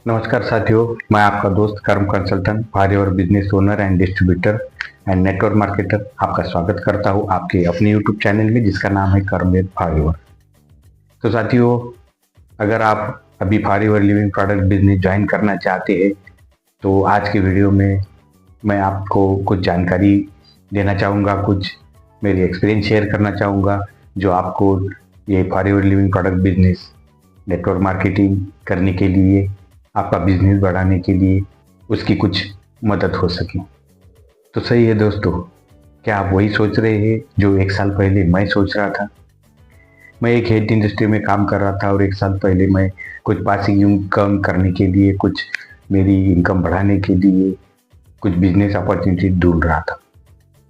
नमस्कार साथियों, मैं आपका दोस्त कर्म consultant forever business owner and distributor and network marketer आपका स्वागत करता हूं आपके अपने यूट्यूब चैनल में जिसका नाम है कर्मवेद फॉरएवर। तो साथियों, अगर आप अभी forever living product business join करना चाहते हैं तो आज के वीडियो में मैं आपको कुछ जानकारी देना चाहूँगा, कुछ मेरी एक्सपीरियंस शेयर करना चाहूँगा जो आपको ये forever living product business network marketing करने के लिए, आपका बिजनेस बढ़ाने के लिए उसकी कुछ मदद हो सके। तो सही है दोस्तों, क्या आप वही सोच रहे हैं जो एक साल पहले मैं सोच रहा था? मैं एक हेल्थ इंडस्ट्री में काम कर रहा था और एक साल पहले मैं कुछ पासिंग इनकम करने के लिए, कुछ मेरी इनकम बढ़ाने के लिए कुछ बिजनेस अपॉर्चुनिटी ढूंढ रहा था।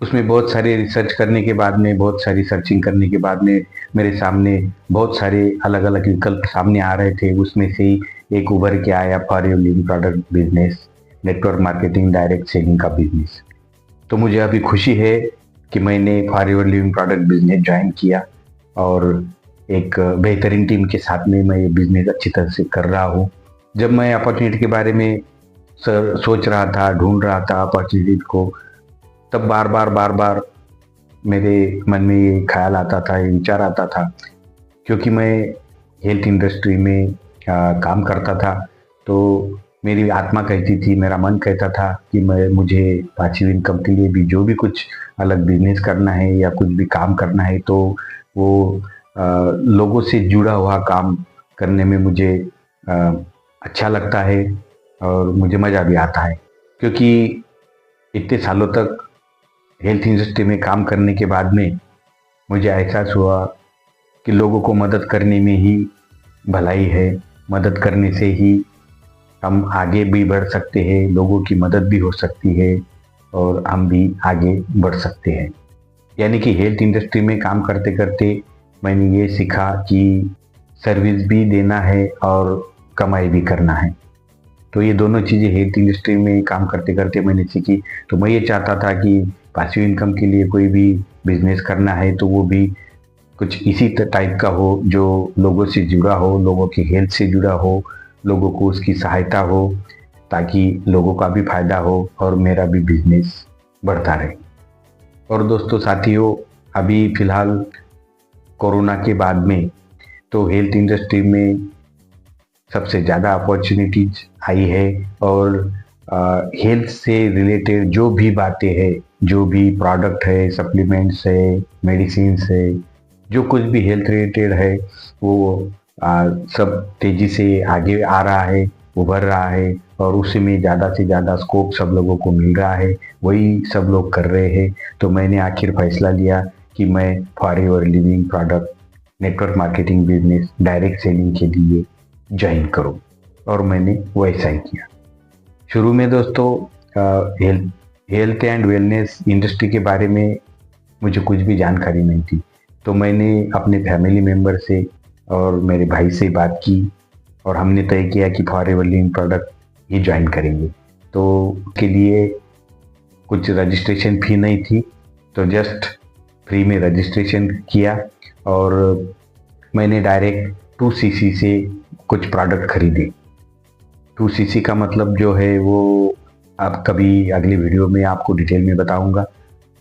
उसमें बहुत सारे रिसर्च करने के बाद में, बहुत सारी सर्चिंग करने के बाद में मेरे सामने बहुत सारे अलग अलग विकल्प सामने आ रहे थे। उसमें से ही एक उभर के आया forever living product business, network marketing, direct selling का बिजनेस। तो मुझे अभी खुशी है कि मैंने forever living product business join किया और एक बेहतरीन टीम के साथ में मैं ये बिजनेस अच्छी तरह से कर रहा हूँ। जब मैं अपॉर्चुनिटी के बारे में सोच रहा था, ढूंढ रहा था अपॉर्चुनिटी को, तब बार बार मेरे मन में ये ख्याल आता था, ये विचार आता था, क्योंकि मैं हेल्थ इंडस्ट्री में काम करता था तो मेरी आत्मा कहती थी, मेरा मन कहता था कि मुझे पासिव इनकम के लिए भी जो भी कुछ अलग बिजनेस करना है या कुछ भी काम करना है तो वो लोगों से जुड़ा हुआ काम करने में मुझे अच्छा लगता है और मुझे मज़ा भी आता है। क्योंकि इतने सालों तक हेल्थ इंडस्ट्री में काम करने के बाद में मुझे एहसास हुआ कि लोगों को मदद करने में ही भलाई है। मदद करने से ही हम आगे भी बढ़ सकते हैं, लोगों की मदद भी हो सकती है और हम भी आगे बढ़ सकते हैं। यानी कि हेल्थ इंडस्ट्री में काम करते करते मैंने ये सीखा कि सर्विस भी देना है और कमाई भी करना है। तो ये दोनों चीज़ें हेल्थ इंडस्ट्री में काम करते करते मैंने सीखी। तो मैं ये चाहता था कि पासिव इनकम के लिए कोई भी बिजनेस करना है तो वो भी कुछ इसी टाइप का हो जो लोगों से जुड़ा हो, लोगों की हेल्थ से जुड़ा हो, लोगों को उसकी सहायता हो, ताकि लोगों का भी फायदा हो और मेरा भी बिजनेस बढ़ता रहे। और दोस्तों साथियों, अभी फिलहाल कोरोना के बाद में तो हेल्थ इंडस्ट्री में सबसे ज़्यादा अपॉर्चुनिटीज आई है और हेल्थ से रिलेटेड जो भी बातें हैं, जो भी प्रोडक्ट है, सप्लीमेंट्स है, मेडिसिन है, जो कुछ भी हेल्थ रिलेटेड है वो सब तेज़ी से आगे आ रहा है, उभर रहा है और उसी में ज़्यादा से ज़्यादा स्कोप सब लोगों को मिल रहा है, वही सब लोग कर रहे हैं। तो मैंने आखिर फैसला लिया कि मैं forever living product network marketing business direct selling के लिए ज्वाइन करूँ और मैंने वैसा ही किया। शुरू में दोस्तों हेल्थ एंड वेलनेस इंडस्ट्री के बारे में मुझे कुछ भी जानकारी नहीं थी, तो मैंने अपने फैमिली मेम्बर से और मेरे भाई से बात की और हमने तय किया कि फॉरएवर लिविंग प्रोडक्ट ही ज्वाइन करेंगे। तो के लिए कुछ रजिस्ट्रेशन फ़ी नहीं थी, तो जस्ट फ्री में रजिस्ट्रेशन किया और मैंने डायरेक्ट 2cc से कुछ प्रोडक्ट खरीदे। 2cc का मतलब जो है वो आप कभी अगली वीडियो में आपको डिटेल में बताऊंगा।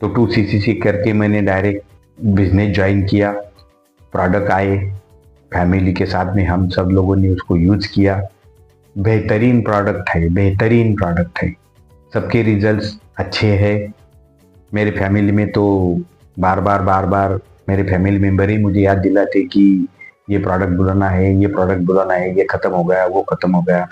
तो 2cc से करके मैंने डायरेक्ट बिजनेस ज्वाइन किया। प्रोडक्ट आए, फैमिली के साथ में हम सब लोगों ने उसको यूज़ किया। बेहतरीन प्रोडक्ट है, बेहतरीन प्रोडक्ट है, सबके रिजल्ट्स अच्छे हैं। मेरे फैमिली में तो बार बार मेरे फैमिली मेम्बर ही मुझे याद दिलाते कि ये प्रोडक्ट बुलाना है, ये प्रोडक्ट बुलाना है, ये ख़त्म हो गया, वो ख़त्म हो गया,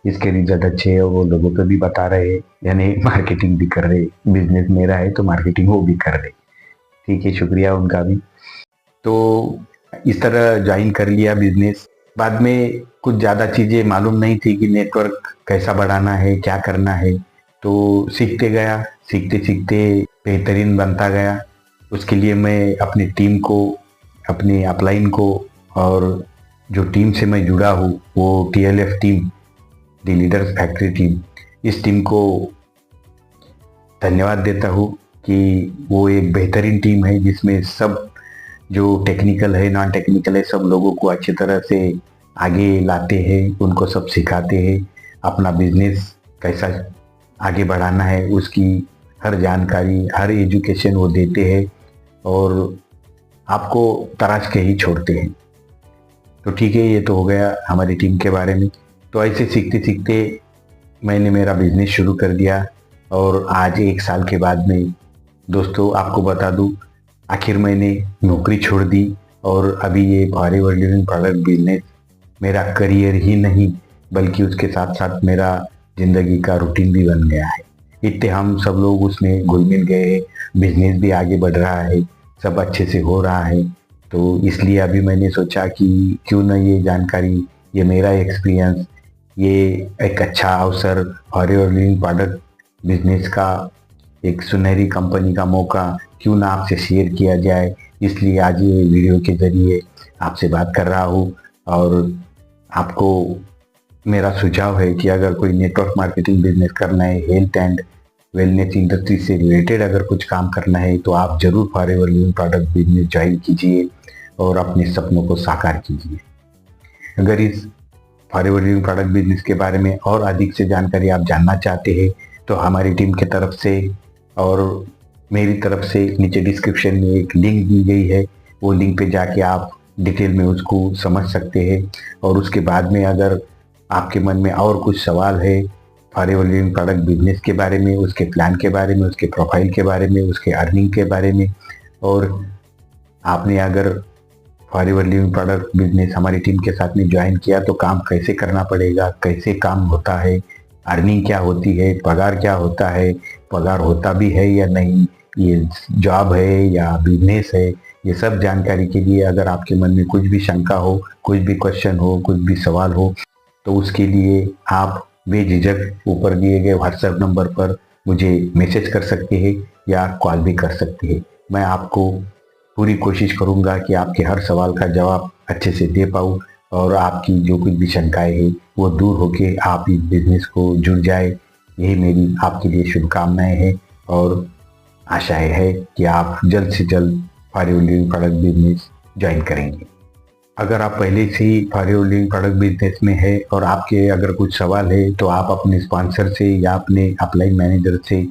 इसके रिजल्ट अच्छे हैं। वो लोगों को भी बता रहे, यानी मार्केटिंग भी कर रहे। बिजनेस मेरा है तो मार्केटिंग वो भी कर रहे। ठीक है, शुक्रिया उनका भी। तो इस तरह ज्वाइन कर लिया बिजनेस। बाद में कुछ ज़्यादा चीज़ें मालूम नहीं थी कि नेटवर्क कैसा बढ़ाना है, क्या करना है, तो सीखते गया, सीखते सीखते बेहतरीन बनता गया। उसके लिए मैं अपनी टीम को, अपनी अपलाइन को और जो टीम से मैं जुड़ा हूँ वो TLF team, the leaders factory team, इस टीम को धन्यवाद देता हूँ कि वो एक बेहतरीन टीम है जिसमें सब जो टेक्निकल है, नॉन टेक्निकल है, सब लोगों को अच्छी तरह से आगे लाते हैं, उनको सब सिखाते हैं अपना बिजनेस कैसा आगे बढ़ाना है उसकी हर जानकारी, हर एजुकेशन वो देते हैं और आपको तराश के ही छोड़ते हैं। तो ठीक है, ये तो हो गया हमारी टीम के बारे में। तो ऐसे सीखते सीखते मैंने मेरा बिजनेस शुरू कर दिया और आज 1 साल के बाद में दोस्तों आपको बता दूं, आखिर मैंने नौकरी छोड़ दी और अभी ये फॉरएवर लिविंग प्रोडक्ट बिजनेस मेरा करियर ही नहीं बल्कि उसके साथ साथ मेरा जिंदगी का रूटीन भी बन गया है। इतने हम सब लोग उसमें घुल मिल गए, बिजनेस भी आगे बढ़ रहा है, सब अच्छे से हो रहा है। तो इसलिए अभी मैंने सोचा कि क्यों ना ये जानकारी, ये मेरा एक्सपीरियंस, ये एक अच्छा अवसर, फॉरएवर लिविंग प्रोडक्ट बिजनेस का एक सुनहरी कंपनी का मौका क्यों ना आपसे शेयर किया जाए। इसलिए आज ये वीडियो के जरिए आपसे बात कर रहा हूँ और आपको मेरा सुझाव है कि अगर कोई नेटवर्क मार्केटिंग बिजनेस करना है, हेल्थ एंड वेलनेस इंडस्ट्री से रिलेटेड अगर कुछ काम करना है तो आप जरूर forever living product business join कीजिए और अपने सपनों को साकार कीजिए। अगर इस फॉरएवर लिविंग प्रोडक्ट बिजनेस के बारे में और अधिक से जानकारी आप जानना चाहते हैं तो हमारी टीम की तरफ से और मेरी तरफ से नीचे डिस्क्रिप्शन में एक लिंक दी गई है, वो लिंक पे जाके आप डिटेल में उसको समझ सकते हैं। और उसके बाद में अगर आपके मन में और कुछ सवाल है फॉरएवर लिविंग प्रोडक्ट बिजनेस के बारे में, उसके प्लान के बारे में, उसके प्रोफाइल के बारे में, उसके अर्निंग के बारे में, और आपने अगर फॉरएवर लिविंग प्रोडक्ट बिजनेस हमारी टीम के साथ में ज्वाइन किया तो काम कैसे करना पड़ेगा, कैसे काम होता है, अर्निंग क्या होती है, पगार क्या होता है, पगार होता भी है या नहीं, ये जॉब है या बिजनेस है, ये सब जानकारी के लिए अगर आपके मन में कुछ भी शंका हो, कुछ भी क्वेश्चन हो, कुछ भी सवाल हो तो उसके लिए आप बेझिझक ऊपर दिए गए व्हाट्सएप नंबर पर मुझे मैसेज कर सकते हैं या कॉल भी कर सकते हैं। मैं आपको पूरी कोशिश करूंगा कि आपके हर सवाल का जवाब अच्छे से दे पाऊँ और आपकी जो कुछ भी शंकाएं हैं वो दूर होके आप इस बिजनेस को जुड़ जाए। यही मेरी आपके लिए शुभकामनाएं हैं और आशाएं है कि आप जल्द से जल्द forever living product business join करेंगे। अगर आप पहले से ही फॉरएवर लिविंग प्रोडक्ट बिजनेस में है और आपके अगर कुछ सवाल है तो आप अपने स्पॉन्सर से या अपने अपलाइन मैनेजर से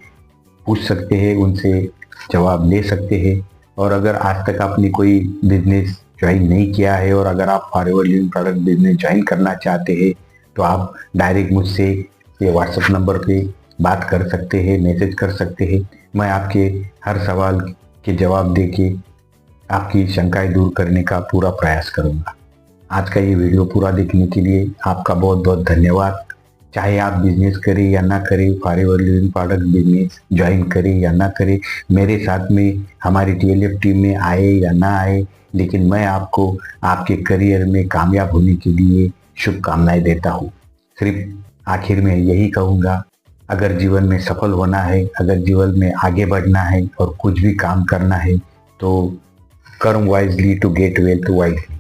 पूछ सकते हैं, उनसे जवाब ले सकते हैं। और अगर आज तक आपने कोई बिजनेस ज्वाइन नहीं किया है और अगर आप forever living product business join करना चाहते हैं तो आप डायरेक्ट मुझसे ये व्हाट्सएप नंबर पे बात कर सकते हैं, मैसेज कर सकते हैं। मैं आपके हर सवाल के जवाब दे के आपकी शंकाएं दूर करने का पूरा प्रयास करूंगा। आज का ये वीडियो पूरा देखने के लिए आपका बहुत बहुत धन्यवाद। चाहे आप बिजनेस करें या ना करें, forever living product business join करें या ना करें, मेरे साथ में हमारी टीएलएफ टीम में आए या ना आए, लेकिन मैं आपको आपके करियर में कामयाब होने के लिए शुभकामनाएं देता हूँ। सिर्फ आखिर में यही कहूँगा, अगर जीवन में सफल होना है, अगर जीवन में आगे बढ़ना है और कुछ भी काम करना है तो कर्म wisely to get wealth wisely.